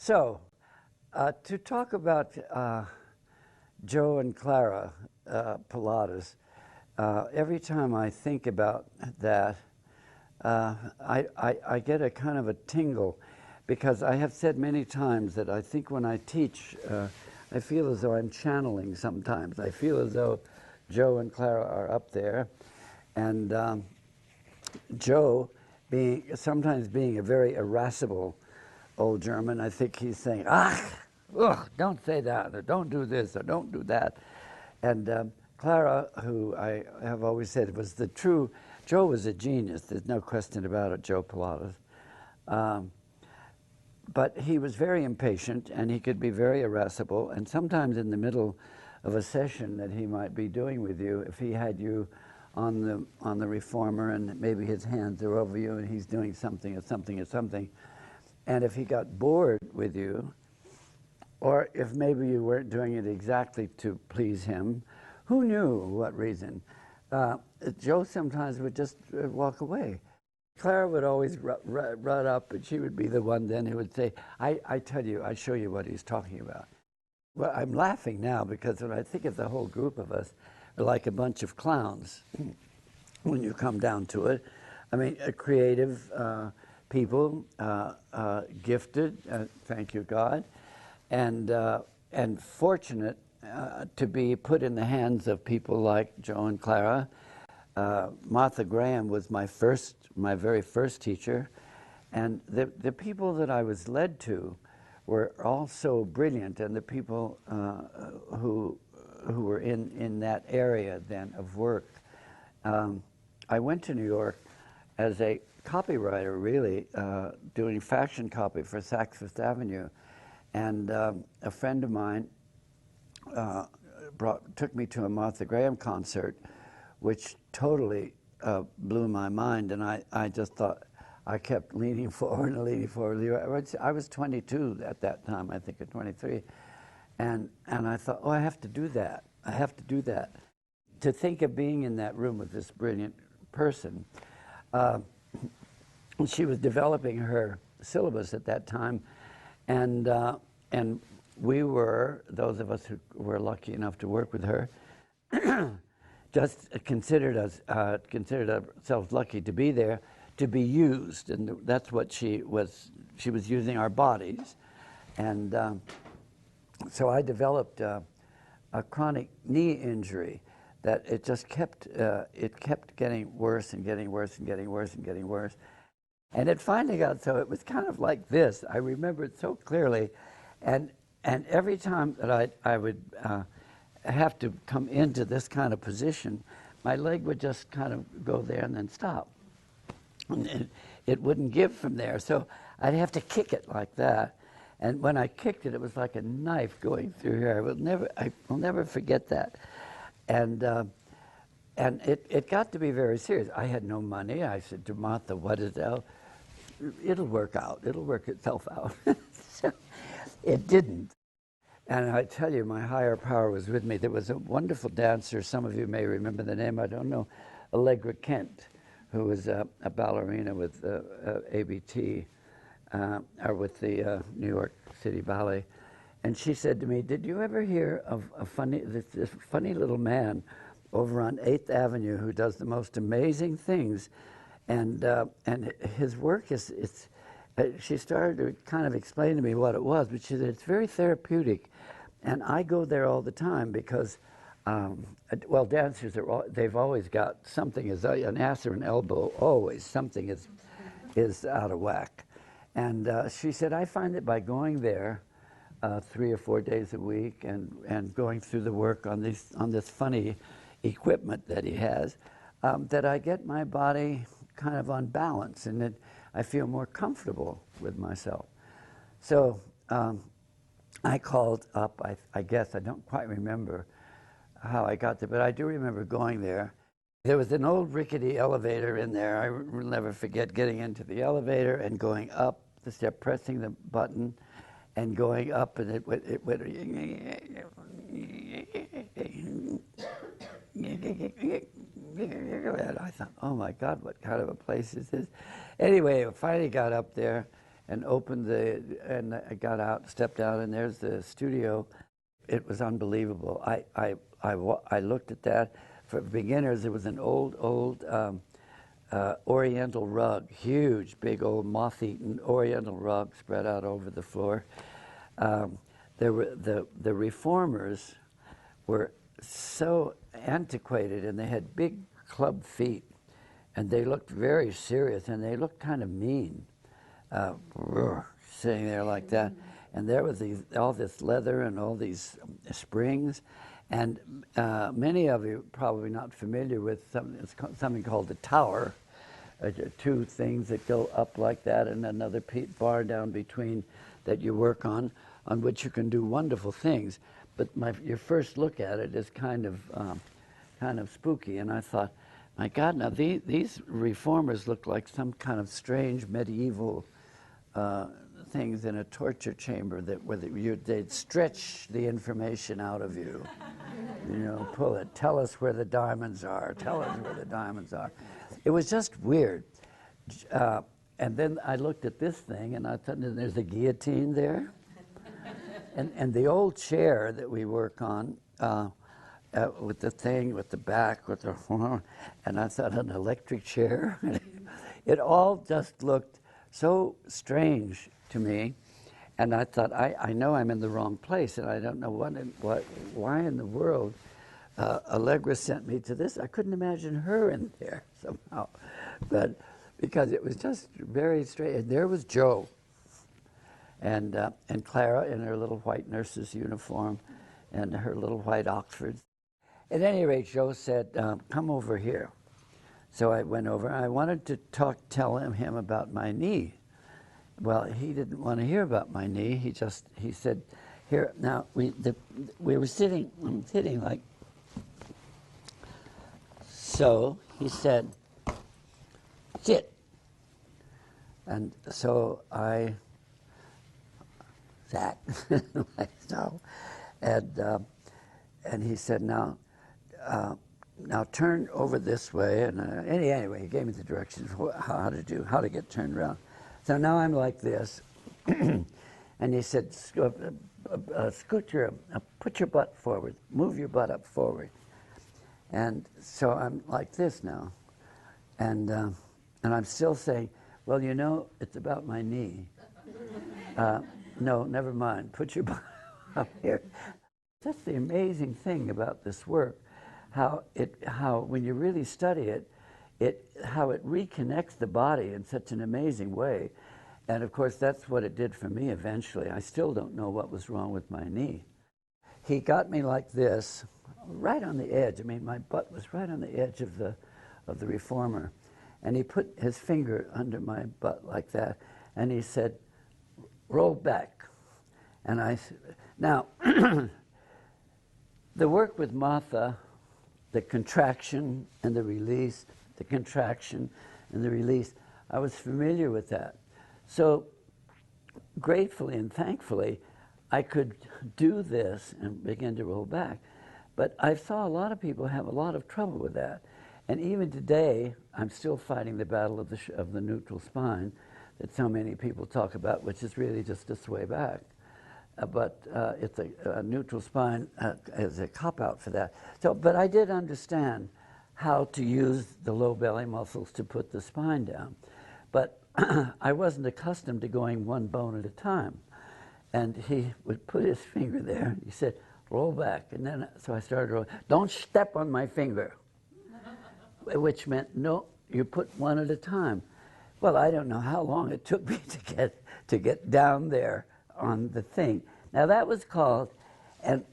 So, to talk about Joe and Clara Pilates, every time I think about that, I get a kind of a tingle, because I have said many times that I think when I teach, I feel as though I'm channeling sometimes. I feel as though Joe and Clara are up there, and Joe sometimes being a very irascible old German, I think he's saying, ugh, don't say that, or don't do this, or don't do that. And Clara, who I have always said was the true, Joe was a genius, there's no question about it, Joe Pilates. But he was very impatient, and he could be very irascible, and sometimes in the middle of a session that he might be doing with you, if he had you on the reformer and maybe his hands are over you and he's doing something or something or something, and if he got bored with you, or if maybe you weren't doing it exactly to please him, who knew what reason, Joe sometimes would just walk away. Clara would always run up, and she would be the one then who would say, I tell you, I show you what he's talking about. Well, I'm laughing now because when I think of the whole group of us, are like a bunch of clowns when you come down to it. I mean, creative people, gifted, thank you, God, and fortunate to be put in the hands of people like Joe and Clara. Martha Graham was my very first teacher, and the people that I was led to were all so brilliant, and the people who were in that area then of work. I went to New York as a copywriter, really, doing fashion copy for Saks Fifth Avenue, and a friend of mine took me to a Martha Graham concert, which totally blew my mind, and I just thought, I kept leaning forward and leaning forward. I was 22 at that time, I think, or 23, and I thought, oh, I have to do that. I have to do that. To think of being in that room with this brilliant person. She was developing her syllabus at that time, and we were, those of us who were lucky enough to work with her, just considered ourselves lucky to be there, to be used, and that's what she was using our bodies. And so I developed a chronic knee injury that it just kept getting worse and getting worse and getting worse and getting worse. And it finally got so it was kind of like this. I remember it so clearly, and every time that I would have to come into this kind of position, my leg would just kind of go there and then stop. And it wouldn't give from there, so I'd have to kick it like that. And when I kicked it, it was like a knife going through here. I will never forget that. And it got to be very serious. I had no money. I said to Martha, what is that? It'll work out. It'll work itself out. So it didn't. And I tell you, my higher power was with me. There was a wonderful dancer. Some of you may remember the name. I don't know. Allegra Kent, who was a ballerina with ABT, or with the New York City Ballet. And she said to me, did you ever hear of this funny little man over on 8th Avenue who does the most amazing things? And his work is, she started to kind of explain to me what it was, but she said, it's very therapeutic. And I go there all the time because, well, dancers, they've always got something, an ass or an elbow, always something is out of whack. And she said, I find that by going there 3 or 4 days a week and going through the work on this funny equipment that he has, that I get my body kind of on balance, and that I feel more comfortable with myself. So I called up, I guess, I don't quite remember how I got there, but I do remember going there. There was an old rickety elevator in there. I will never forget getting into the elevator and going up the step, pressing the button, and going up, and it went and I thought, oh my God, what kind of a place is this? Anyway, I finally got up there, and and I got out, stepped out, and there's the studio. It was unbelievable. I looked at that. For beginners, it was an old Oriental rug, huge, big old moth-eaten Oriental rug spread out over the floor. There were the reformers were so antiquated, and they had big club feet, and they looked very serious, and they looked kind of mean, sitting there like that. And there was all this leather and all these springs, and many of you are probably not familiar with something called the tower. Two things that go up like that, and another bar down between that you work on which you can do wonderful things. But your first look at it is kind of spooky, and I thought, my God, now these reformers look like some kind of strange medieval things in a torture chamber where they'd stretch the information out of you. Pull it. Tell us where the diamonds are. Tell us where the diamonds are. It was just weird. And then I looked at this thing, and I thought, there's a guillotine there. And the old chair that we work on, with the thing, with the back, and I thought, an electric chair. It all just looked so strange to me. And I thought, I know I'm in the wrong place, and I don't know why in the world Allegra sent me to this. I couldn't imagine her in there somehow, but because it was just very strange. And there was Joe, and Clara in her little white nurse's uniform, and her little white Oxfords. At any rate, Joe said, "Come over here." So I went over. I wanted to tell him about my knee. Well, he didn't want to hear about my knee. He said, "Here now." We were sitting like so. He said, "Sit." And so I sat like so, and he said, "Now turn over this way." And anyway, he gave me the directions how to get turned around. So now I'm like this, and he said, put your butt forward, move your butt up forward. And so I'm like this now, and I'm still saying, well, it's about my knee. No, never mind, put your butt up here. That's the amazing thing about this work, how when you really study it, how it reconnects the body in such an amazing way. And of course, that's what it did for me eventually. I still don't know what was wrong with my knee. He got me like this, right on the edge. I mean, my butt was right on the edge of the reformer. And he put his finger under my butt like that, and he said, "Roll back." And now, the work with Martha, the contraction and the release, the contraction and the release, I was familiar with that. So gratefully and thankfully, I could do this and begin to roll back. But I saw a lot of people have a lot of trouble with that. And even today, I'm still fighting the battle of the neutral spine that so many people talk about, which is really just a sway back. But it's a neutral spine as a cop-out for that. But I did understand how to use the low belly muscles to put the spine down. But I wasn't accustomed to going one bone at a time. And he would put his finger there. He said, "Roll back." And then, so I started rolling. "Don't step on my finger," which meant, no, you put one at a time. Well, I don't know how long it took me to get down there on the thing. Now that was called, and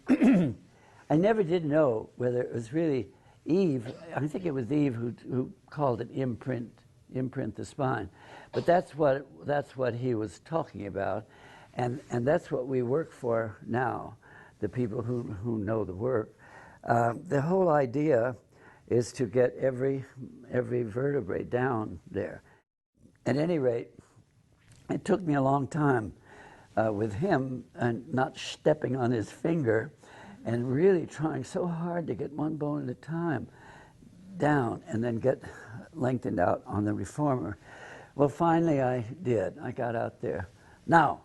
I never did know whether it was really Eve. I think it was Eve who called it imprint the spine. But that's what he was talking about, and that's what we work for now, the people who know the work. The whole idea is to get every vertebrae down there. At any rate, it took me a long time with him and not stepping on his finger and really trying so hard to get one bone at a time down and then get lengthened out on the reformer. Well, finally I did. I got out there. Now,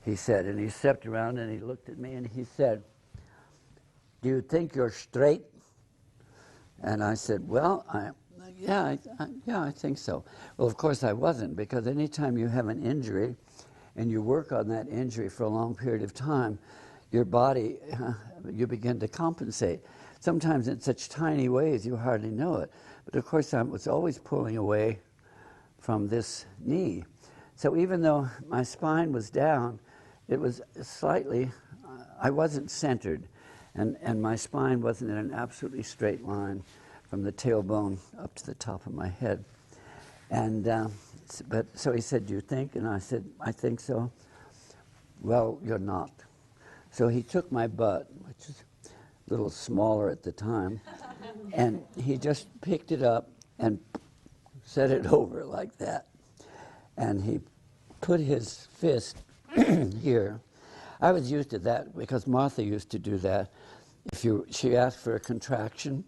he said, and he stepped around and he looked at me and he said, "Do you think you're straight?" And I said, "Well, I think so." Well, of course I wasn't, because anytime you have an injury and you work on that injury for a long period of time, your body, you begin to compensate. Sometimes in such tiny ways you hardly know it. But of course I was always pulling away from this knee. So even though my spine was down, it was slightly, I wasn't centered, and my spine wasn't in an absolutely straight line from the tailbone up to the top of my head. And so he said, "Do you think?" And I said, "I think so." "Well, you're not." So he took my butt, which is a little smaller at the time, and he just picked it up and set it over like that. And he put his fist here. I was used to that because Martha used to do that. She asked for a contraction,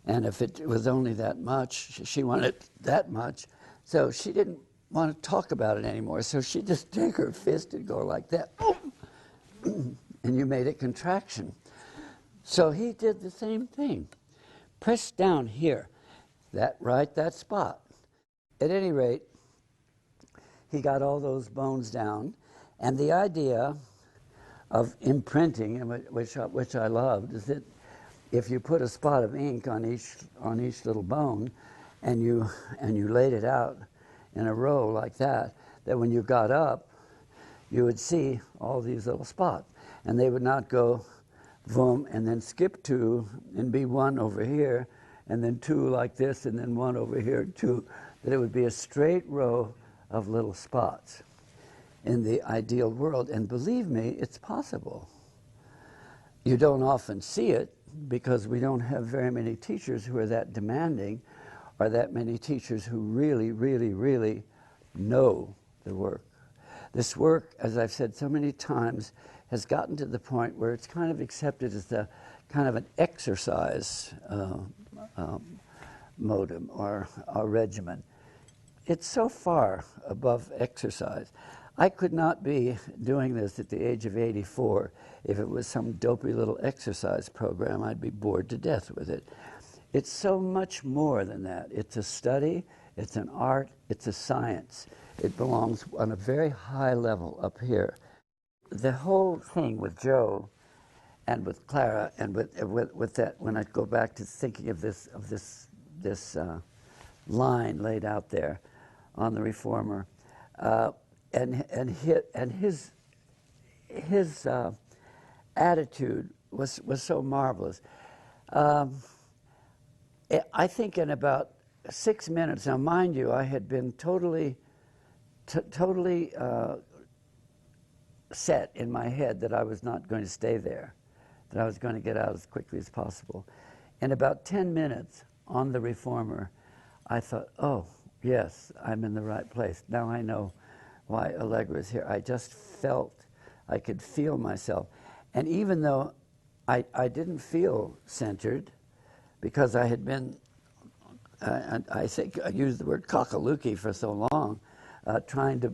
and if it was only that much, she wanted that much. So she didn't want to talk about it anymore. So she'd just take her fist and go like that. And you made a contraction. So he did the same thing. Press down here, that spot. At any rate, he got all those bones down, and the idea of imprinting, which I loved, is that if you put a spot of ink on each little bone, and you laid it out in a row like that when you got up, you would see all these little spots, and they would not go boom and then skip two and be one over here, and then two like this, and then one over here, two. That it would be a straight row of little spots in the ideal world. And believe me, it's possible. You don't often see it because we don't have very many teachers who are that demanding, or that many teachers who really, really, really know the work. This work, as I've said so many times, has gotten to the point where it's kind of accepted as the kind of an exercise modem or regimen. It's so far above exercise. I could not be doing this at the age of 84 if it was some dopey little exercise program. I'd be bored to death with it. It's so much more than that. It's a study, it's an art, it's a science. It belongs on a very high level up here. The whole thing with Joe and with Clara and with that, when I go back to thinking of this line laid out there on the Reformer, and his attitude was so marvelous. I think in about 6 minutes. Now, mind you, I had been totally set in my head that I was not going to stay there, that I was going to get out as quickly as possible. In about 10 minutes on the Reformer, I thought, "Oh, yes, I'm in the right place. Now I know why Allegra is here." I just felt, I could feel myself. And even though I didn't feel centered, because I had been, I think I used the word cockalooky for so long, trying to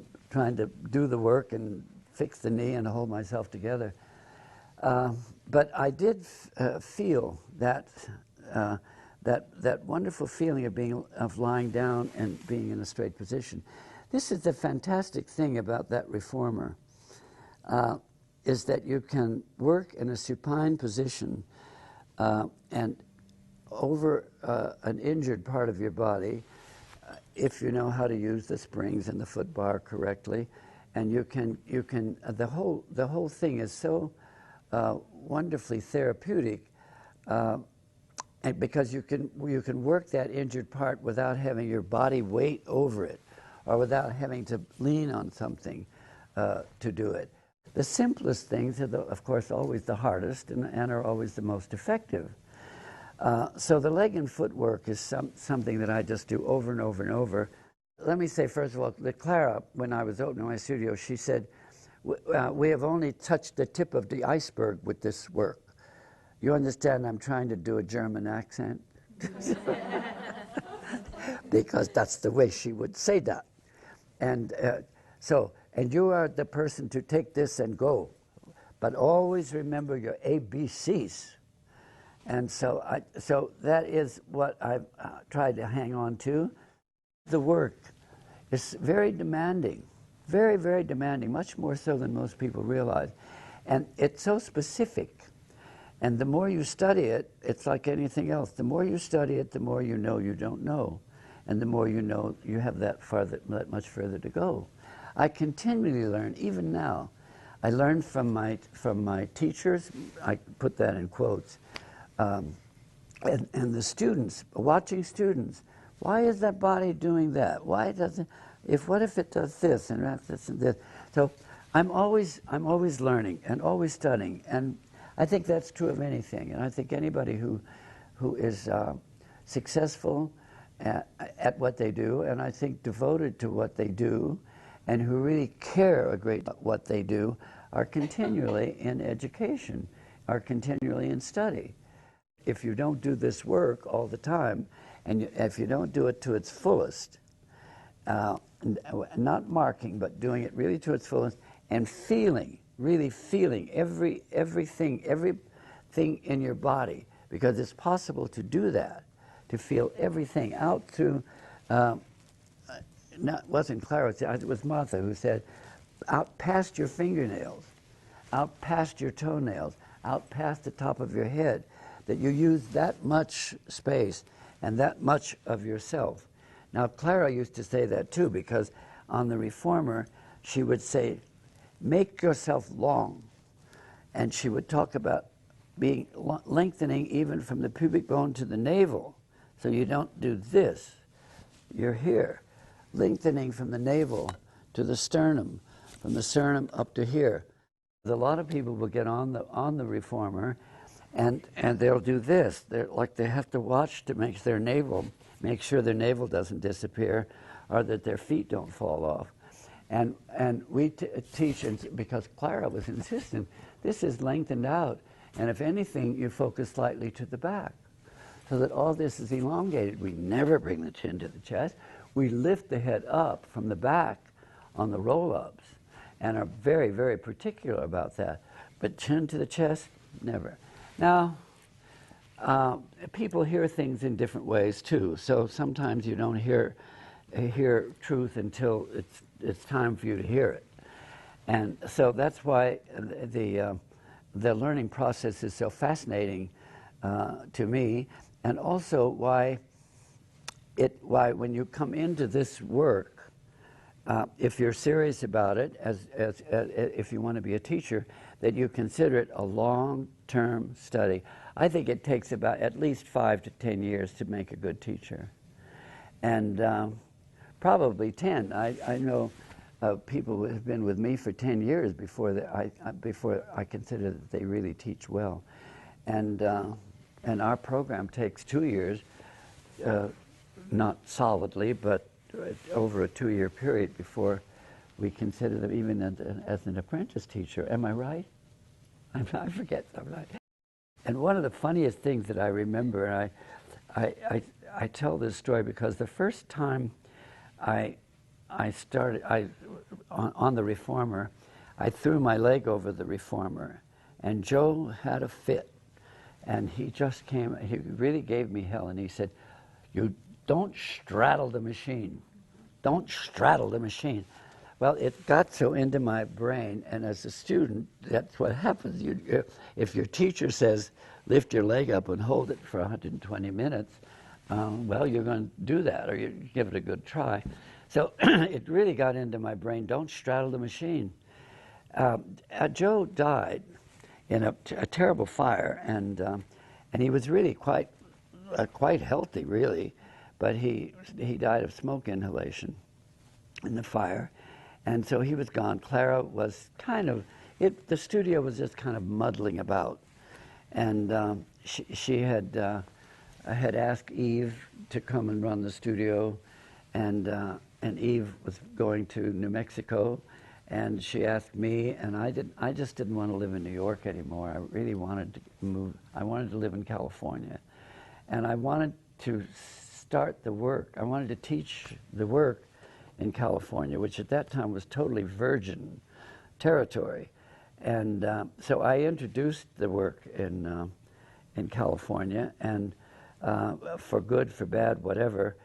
do the work and fix the knee and hold myself together. But I did feel that wonderful feeling of lying down and being in a straight position. This is the fantastic thing about that Reformer, is that you can work in a supine position and over an injured part of your body, if you know how to use the springs and the foot bar correctly, and you can the whole thing is so wonderfully therapeutic, and because you can work that injured part without having your body weight over it, or without having to lean on something to do it. The simplest things are, of course, always the hardest and are always the most effective. So the leg and foot work is something that I just do over and over and over. Let me say, first of all, that Clara, when I was opening my studio, she said, "We have only touched the tip of the iceberg with this work." You understand I'm trying to do a German accent? Because that's the way she would say that. And and you are the person to take this and go. But always remember your ABCs. And so that is what I've tried to hang on to. The work is very demanding, very, very demanding, much more so than most people realize. And it's so specific. And the more you study it, it's like anything else. The more you study it, the more you know you don't know. And the more you know, you have that much further to go. I continually learn, even now. I learn from my teachers, I put that in quotes, and the students, watching students. Why is that body doing that? Why doesn't? What if it does this and this and this? So I'm always learning and always studying, and I think that's true of anything. And I think anybody who is successful at what they do, and I think devoted to what they do, and who really care a great about what they do, are continually in education, are continually in study. If you don't do this work all the time, and if you don't do it to its fullest, not marking, but doing it really to its fullest, and feeling, really feeling everything in your body, because it's possible to do that, to feel everything out through, it wasn't Clara, it was Martha who said, out past your fingernails, out past your toenails, out past the top of your head, that you use that much space and that much of yourself. Now, Clara used to say that too, because on the Reformer, she would say, make yourself long. And she would talk about being lengthening even from the pubic bone to the navel. So you don't do this. You're here. Lengthening from the navel to the sternum, from the sternum up to here. A lot of people will get on the Reformer, and they'll do this. They're like they have to watch to make sure their navel doesn't disappear, or that their feet don't fall off. And we teach, because Clara was insistent, this is lengthened out, and if anything, you focus slightly to the back, so that all this is elongated. We never bring the chin to the chest. We lift the head up from the back on the roll-ups, and are very, very particular about that. But chin to the chest, never. Now, people hear things in different ways too. So sometimes you don't hear truth until it's time for you to hear it. And so that's why the learning process is so fascinating to me, and also why when you come into this work, if you're serious about it, if you want to be a teacher, that you consider it a long-term study. I think it takes about at least 5 to 10 years to make a good teacher, and probably 10. I know people who have been with me for 10 years before I consider that they really teach well, and our program takes 2 years, not solidly, but over a 2-year period before we consider them even as an apprentice teacher. Am I right? I forget sometimes. And one of the funniest things that I remember, and I tell this story because the first time I started on the Reformer, I threw my leg over the Reformer, and Joe had a fit, and he just came. He really gave me hell, and he said, "You don't straddle the machine. Don't straddle the machine." Well, it got so into my brain, and as a student, that's what happens. If your teacher says, lift your leg up and hold it for 120 minutes, well, you're going to do that, or you give it a good try. So it really got into my brain, don't straddle the machine. Joe died in a terrible fire, and he was really quite healthy, really, but he died of smoke inhalation in the fire. And so he was gone. Clara was the studio was just kind of muddling about. And she had asked Eve to come and run the studio, and Eve was going to New Mexico, and she asked me, and I just didn't want to live in New York anymore. I really wanted to move. I wanted to live in California, and I wanted to start the work. I wanted to teach the work in California, which at that time was totally virgin territory. And so I introduced the work in California, and for good, for bad, whatever,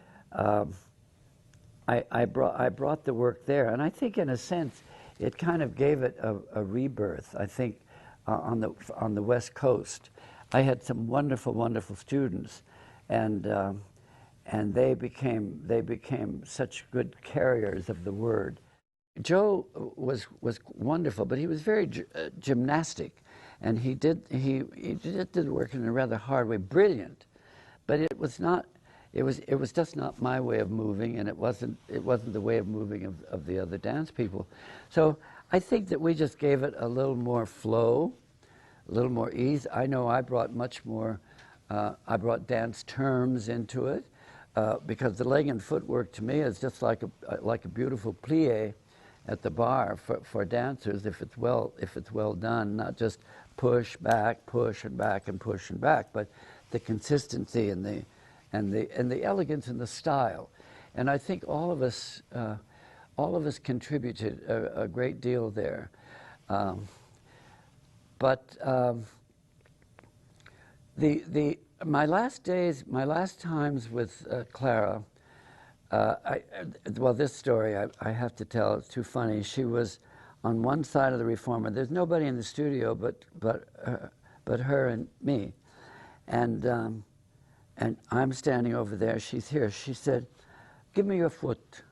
I brought the work there. And I think, in a sense, it kind of gave it a rebirth. I think on the West Coast, I had some wonderful, wonderful students, and they became such good carriers of the word. Joe was wonderful, but he was very gymnastic, and he did the work in a rather hard way. Brilliant, but it was not. It was just not my way of moving, and it wasn't the way of moving of the other dance people. So I think that we just gave it a little more flow, a little more ease. I know I brought much more. I brought dance terms into it, because the leg and footwork to me is just like a beautiful plie at the bar for dancers, if it's well done, not just push back, push and back and push and back, but the consistency and the elegance and the style. And I think all of us contributed a great deal there. My last times with Clara, well, this story I have to tell. It's too funny. She was on one side of the reformer. There's nobody in the studio but her and me, and I'm standing over there. She's here. She said, "Give me your foot,"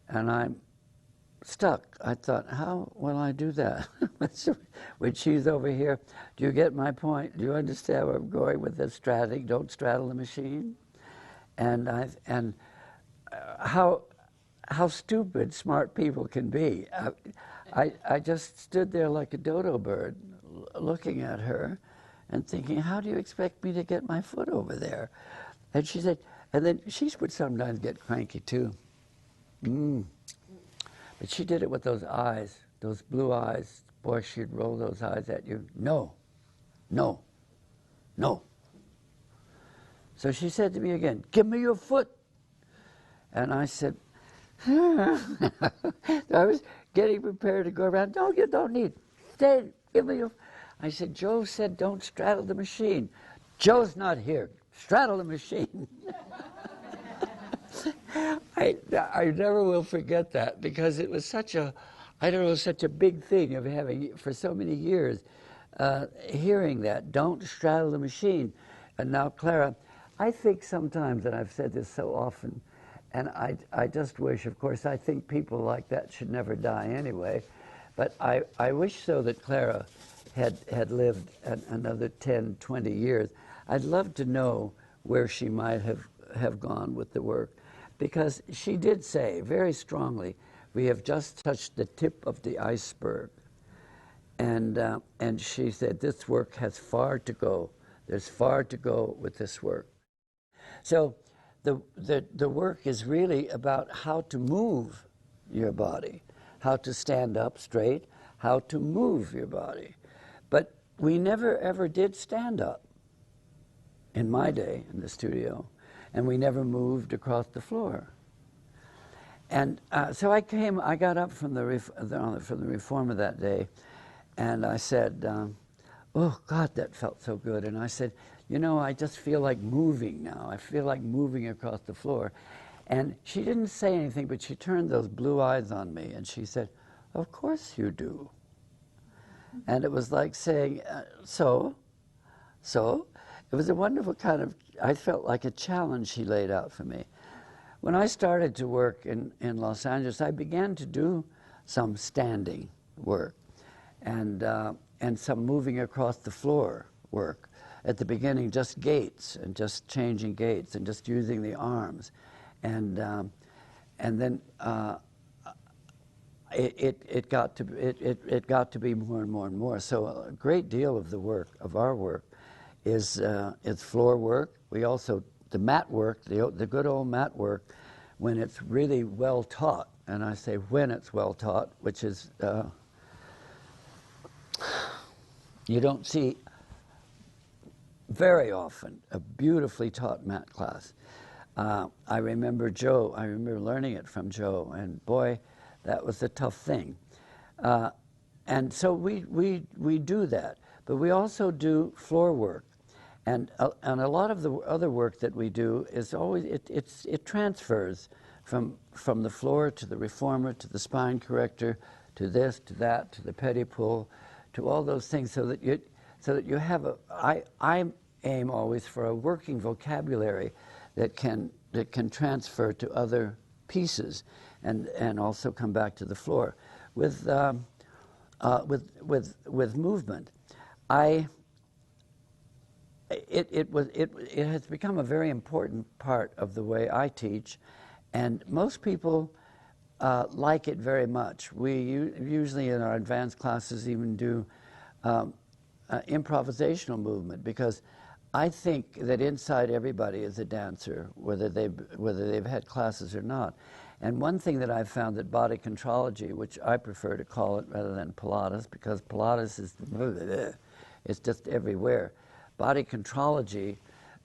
and I'm stuck. I thought, how will I do that? When she's over here, do you get my point? Do you understand where I'm going with this straddling? Don't straddle the machine. And how stupid smart people can be. I just stood there like a dodo bird, looking at her, and thinking, how do you expect me to get my foot over there? And she said, and then she would sometimes get cranky too. But she did it with those eyes, those blue eyes. Boy, she'd roll those eyes at you. No, no, no. So she said to me again, "Give me your foot." And I said, I was getting prepared to go around. "No, you don't need. Stay, give me your..." I said, "Joe said don't straddle the machine." "Joe's not here. Straddle the machine." I never will forget that, because it was such a, I don't know, such a big thing of having, for so many years, hearing that, don't straddle the machine. And now, Clara, I think sometimes, and I've said this so often, and I just wish, of course, I think people like that should never die anyway, but I wish so that Clara had lived another 10, 20 years. I'd love to know where she might have gone with the work, because she did say very strongly, we have just touched the tip of the iceberg. And she said, this work has far to go. There's far to go with this work. So the work is really about how to move your body, how to stand up straight, how to move your body. But we never ever did stand up in my day in the studio, and we never moved across the floor. And so I got up from the reformer that day, and I said, oh God, that felt so good. And I said, you know, I just feel like moving now. I feel like moving across the floor. And she didn't say anything, but she turned those blue eyes on me, and she said, of course you do. And it was like saying, so? It was a wonderful kind of, I felt like a challenge she laid out for me. When I started to work in Los Angeles, I began to do some standing work and some moving across the floor work. At the beginning, just gaits and just changing gaits and just using the arms. And then it got to be more and more and more. So a great deal of the work, of our work, is floor work. We also, the mat work, the good old mat work, when it's really well taught, and I say when it's well taught, which is, you don't see very often a beautifully taught mat class. I remember Joe. I remember learning it from Joe, and boy, that was a tough thing. And so we do that, but we also do floor work, and a lot of the other work that we do is always it transfers from the floor to the reformer to the spine corrector to this to that to the petit pull to all those things, so that you have I aim always for a working vocabulary that can transfer to other pieces and also come back to the floor with movement. It has become a very important part of the way I teach, and most people like it very much. We usually in our advanced classes even do improvisational movement, because I think that inside everybody is a dancer, whether they've had classes or not. And one thing that I've found, that body contrology, which I prefer to call it rather than Pilates, because Pilates is it's just everywhere. Body contrology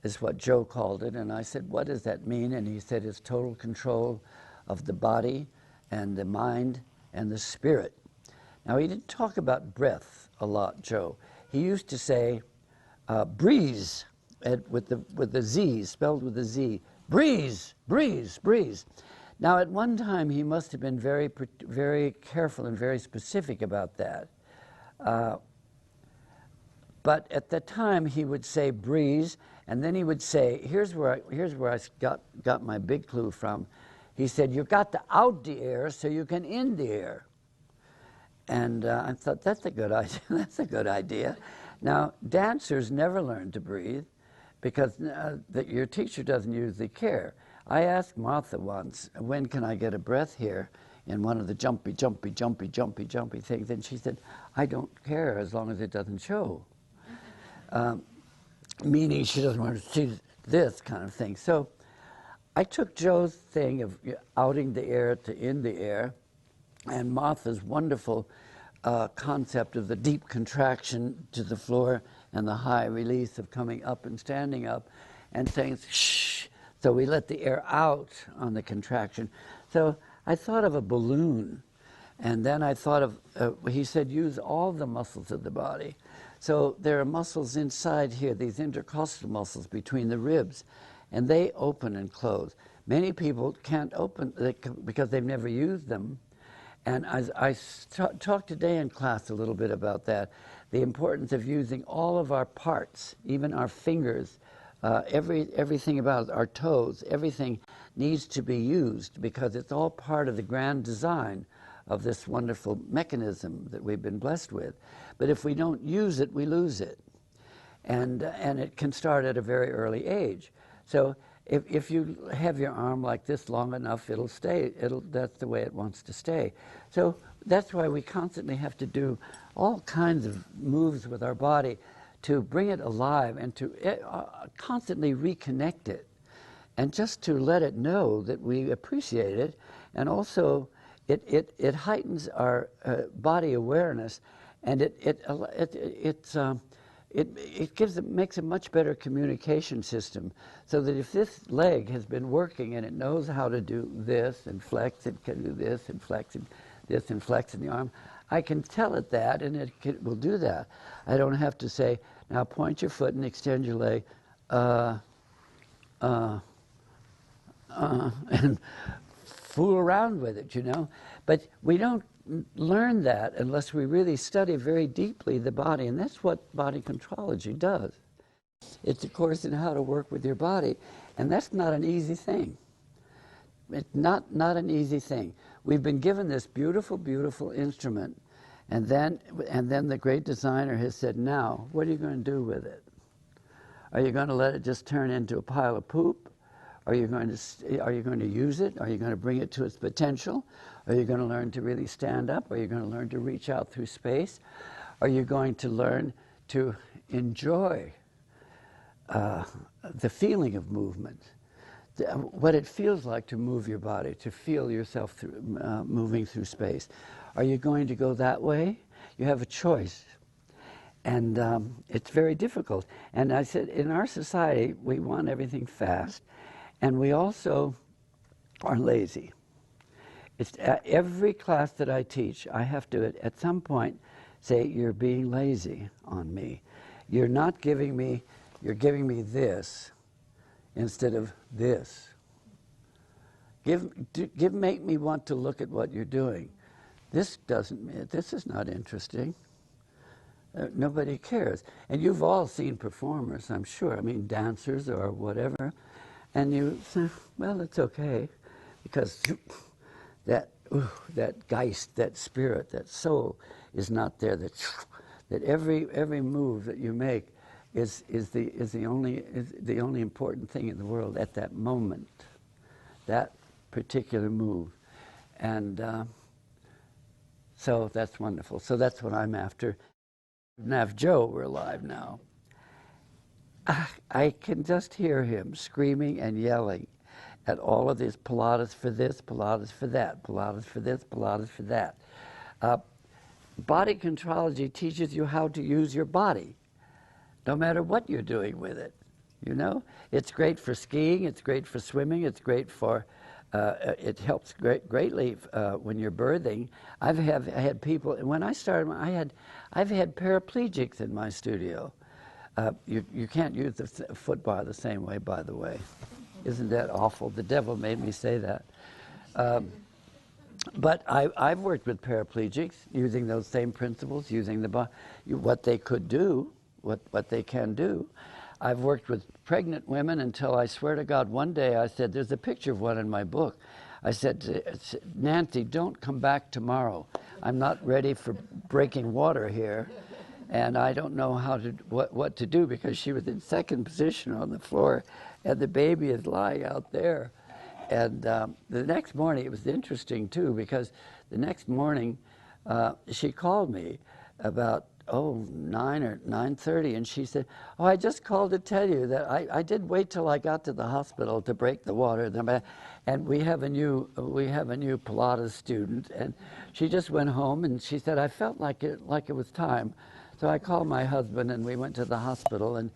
is what Joe called it, and I said, what does that mean? And he said it's total control of the body and the mind and the spirit. Now, he didn't talk about breath a lot, Joe. He used to say, breeze, with the Z, spelled with a Z. Breeze, breeze, breeze. Now, at one time, he must have been very, very careful and very specific about that. But at the time, he would say breeze, and then he would say, here's where I got my big clue from. He said, you've got to out the air so you can in the air. And I thought, that's a good idea. That's a good idea. Now, dancers never learn to breathe because your teacher doesn't usually care. I asked Martha once, when can I get a breath here in one of the jumpy things? And she said, I don't care as long as it doesn't show. Meaning she doesn't want to see this kind of thing. So I took Joe's thing of outing the air to in the air, and Martha's wonderful concept of the deep contraction to the floor and the high release of coming up and standing up and saying, shh. So we let the air out on the contraction. So I thought of a balloon, and then I thought of, he said, use all the muscles of the body. So there are muscles inside here, these intercostal muscles between the ribs, and they open and close. Many people can't open because they've never used them. And I talked today in class a little bit about that, the importance of using all of our parts, even our fingers, everything about our toes, everything needs to be used because it's all part of the grand design of this wonderful mechanism that we've been blessed with. But if we don't use it, we lose it. And it can start at a very early age. So if you have your arm like this long enough, it'll stay. That's the way it wants to stay. So that's why we constantly have to do all kinds of moves with our body to bring it alive and to constantly reconnect it, and just to let it know that we appreciate it. And also it heightens our body awareness, and makes a much better communication system, so that if this leg has been working and it knows how to do this and flex, it can do this and flex and this and flex in the arm, I can tell it that, and it will do that. I don't have to say, now point your foot and extend your leg, and fool around with it, you know. But we don't learn that unless we really study very deeply the body, and that's what body contrology does. It's a course in how to work with your body, and that's not an easy thing. It's not an easy thing. We've been given this beautiful, beautiful instrument, and then the great designer has said, now, what are you going to do with it? Are you going to let it just turn into a pile of poop? Are you going to use it? Are you going to bring it to its potential? Are you going to learn to really stand up? Are you going to learn to reach out through space? Are you going to learn to enjoy the feeling of movement, what it feels like to move your body, to feel yourself through, moving through space? Are you going to go that way? You have a choice. And it's very difficult. And I said, in our society, we want everything fast. And we also are lazy. It's every class that I teach, I have to at some point say, you're being lazy on me. You're not giving me, you're giving me this instead of this. Make me want to look at what you're doing. This is not interesting. Nobody cares. And you've all seen performers, I'm sure. I mean, dancers or whatever. And you say, well, it's okay. Because that Geist, that spirit, that soul is not there. That every move that you make is the only important thing in the world at that moment. That particular move. And so that's wonderful. So that's what I'm after. Now, if Joe were alive now, I can just hear him screaming and yelling at all of this Pilates for this, Pilates for that, Pilates for this, Pilates for that. Body contrology teaches you how to use your body, no matter what you're doing with it. You know, it's great for skiing, it's great for swimming, it's great for, it helps greatly when you're birthing. I had people, when I started, I've had paraplegics in my studio. You can't use the foot bar the same way, by the way. Isn't that awful? The devil made me say that. But I've worked with paraplegics using those same principles, using what they could do, what they can do. I've worked with pregnant women until I swear to God, one day I said, there's a picture of one in my book. I said, Nancy, don't come back tomorrow. I'm not ready for breaking water here. And I don't know what to do, because she was in second position on the floor and the baby is lying out there. And the next morning, it was interesting too, because the next morning she called me about 9 or 9:30, and she said, oh, I just called to tell you that I did wait till I got to the hospital to break the water, and we have a new Pilates student. And she just went home, and she said, I felt like it was time. So I called my husband, and we went to the hospital, and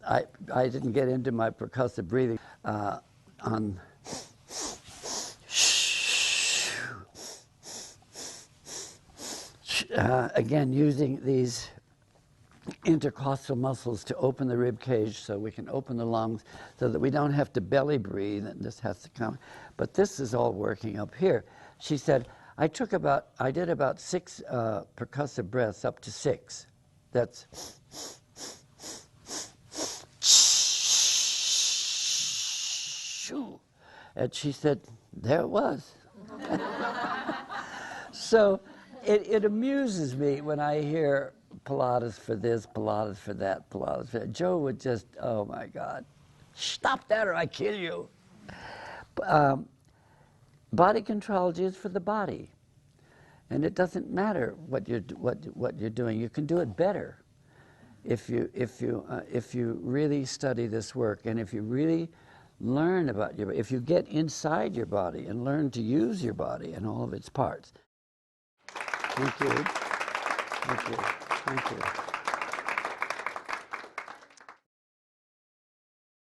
I didn't get into my percussive breathing on. Again, using these intercostal muscles to open the rib cage so we can open the lungs, so that we don't have to belly breathe, and this has to come. But this is all working up here. She said, I did about 6 percussive breaths, up to 6. That's and she said, there it was. So it amuses me when I hear Pilates for this, Pilates for that, Pilates for that. Joe would just, oh my God, stop that or I kill you. Body contrology is for the body, and it doesn't matter what you're doing. You can do it better if you really study this work, and if you really learn about if you get inside your body and learn to use your body and all of its parts. Thank you. Thank you. Thank you.